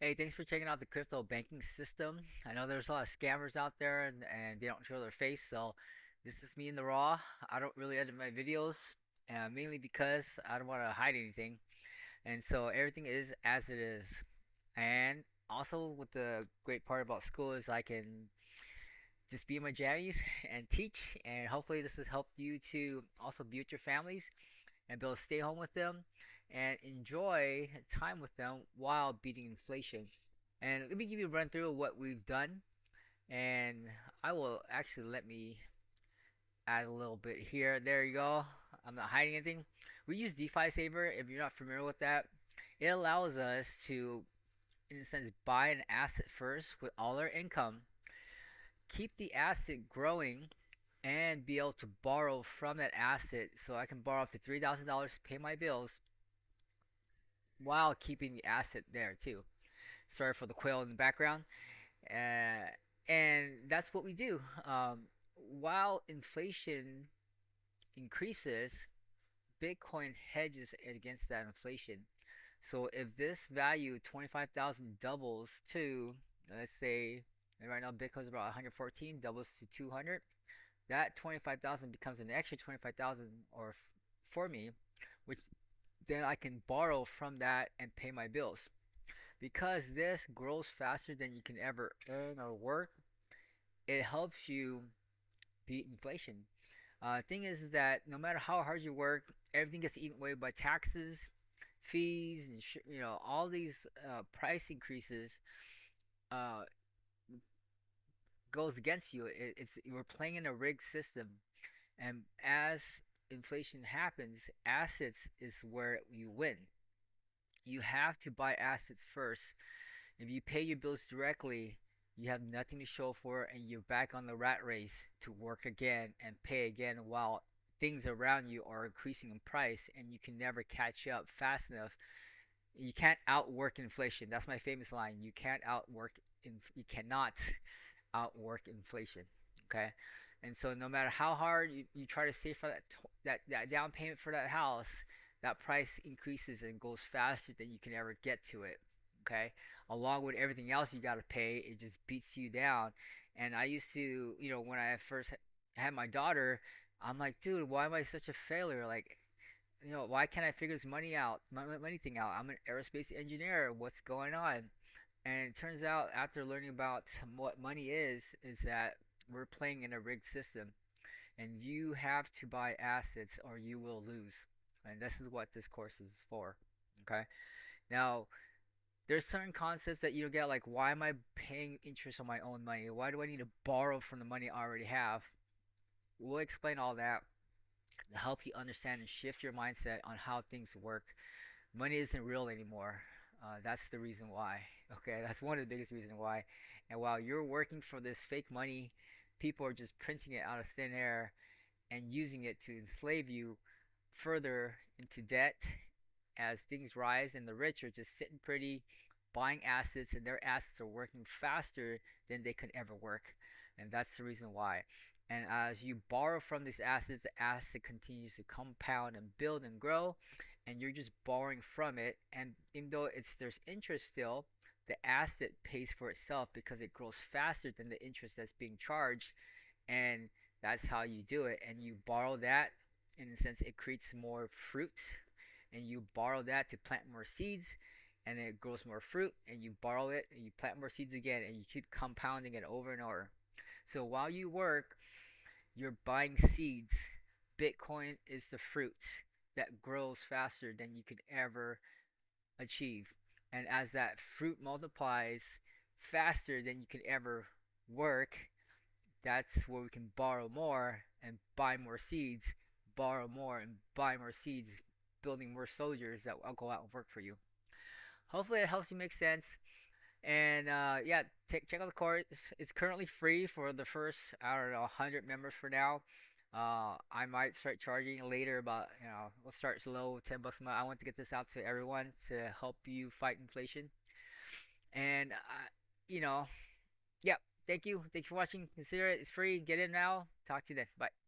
Hey, thanks for checking out the crypto banking system. I know there's a lot of scammers out there and they don't show their face, so this is me in the raw. I don't really edit my videos, mainly because I don't want to hide anything. And so everything is as it is. And also, what the great part about Skool is I can just be in my jammies and teach, and hopefully, this has helped you to also be with your families and be able to stay home with them and enjoy time with them while beating inflation. And let me give you a run through of what we've done. And I will actually let me add a little bit here. There you go. I'm not hiding anything. We use DeFi Saver. If you're not familiar with that, it allows us to, in a sense, buy an asset first with all our income, keep the asset growing, and be able to borrow from that asset. So I can borrow up to $3,000 to pay my bills while keeping the asset there too. Sorry for the quail in the background. Uh, and that's what we do. While inflation increases, Bitcoin hedges against that inflation. So if this value 25,000 doubles to, let's say, right now Bitcoin's about 114, doubles to 200, that 25,000 becomes an extra 25,000 or for me, which then I can borrow from that and pay my bills. Because this grows faster than you can ever earn or work, it helps you beat inflation. Thing is that no matter how hard you work, everything gets eaten away by taxes, fees, and all these price increases uh, goes against you. It's we're playing in a rigged system, and as inflation happens, assets is where you win. You have to buy assets first. If you pay your bills directly, you have nothing to show for it, and you're back on the rat race to work again and pay again while things around you are increasing in price and you can never catch up fast enough. You can't outwork inflation. That's my famous line. You cannot outwork inflation. Okay? And so no matter how hard you try to save for that down payment for that house, that price increases and goes faster than you can ever get to it. Okay, along with everything else you got to pay, it just beats you down. And I used to, when I first had my daughter, I'm like, dude, why am I such a failure? Like, why can't I figure this money thing out? I'm an aerospace engineer. What's going on? And it turns out, after learning about what money is that we're playing in a rigged system, and you have to buy assets or you will lose. And this is what this course is for. Okay. Now, there's certain concepts that you don't get, like why am I paying interest on my own money? Why do I need to borrow from the money I already have? We'll explain all that to help you understand and shift your mindset on how things work. Money isn't real anymore. That's the reason why. Okay, that's one of the biggest reasons why. And while you're working for this fake money, people are just printing it out of thin air and using it to enslave you further into debt as things rise, and the rich are just sitting pretty, buying assets, and their assets are working faster than they could ever work. And that's the reason why. And as you borrow from these assets, the asset continues to compound and build and grow, and you're just borrowing from it. And even though there's interest still, the asset pays for itself because it grows faster than the interest that's being charged. And that's how you do it. And you borrow that, in a sense, it creates more fruit, and you borrow that to plant more seeds, and then it grows more fruit, and you borrow it and you plant more seeds again, and you keep compounding it over and over. So while you work, you're buying seeds. Bitcoin is the fruit that grows faster than you could ever achieve. And as that fruit multiplies faster than you could ever work, that's where we can borrow more and buy more seeds, borrow more and buy more seeds, building more soldiers that will go out and work for you. Hopefully, it helps you make sense. And yeah, check out the course. It's currently free for the first, I don't know, 100 members for now. I might start charging later, but we'll start slow, $10 a month. I want to get this out to everyone to help you fight inflation. And you know, yeah. Thank you for watching. Consider it. It's free. Get in now. Talk to you then. Bye.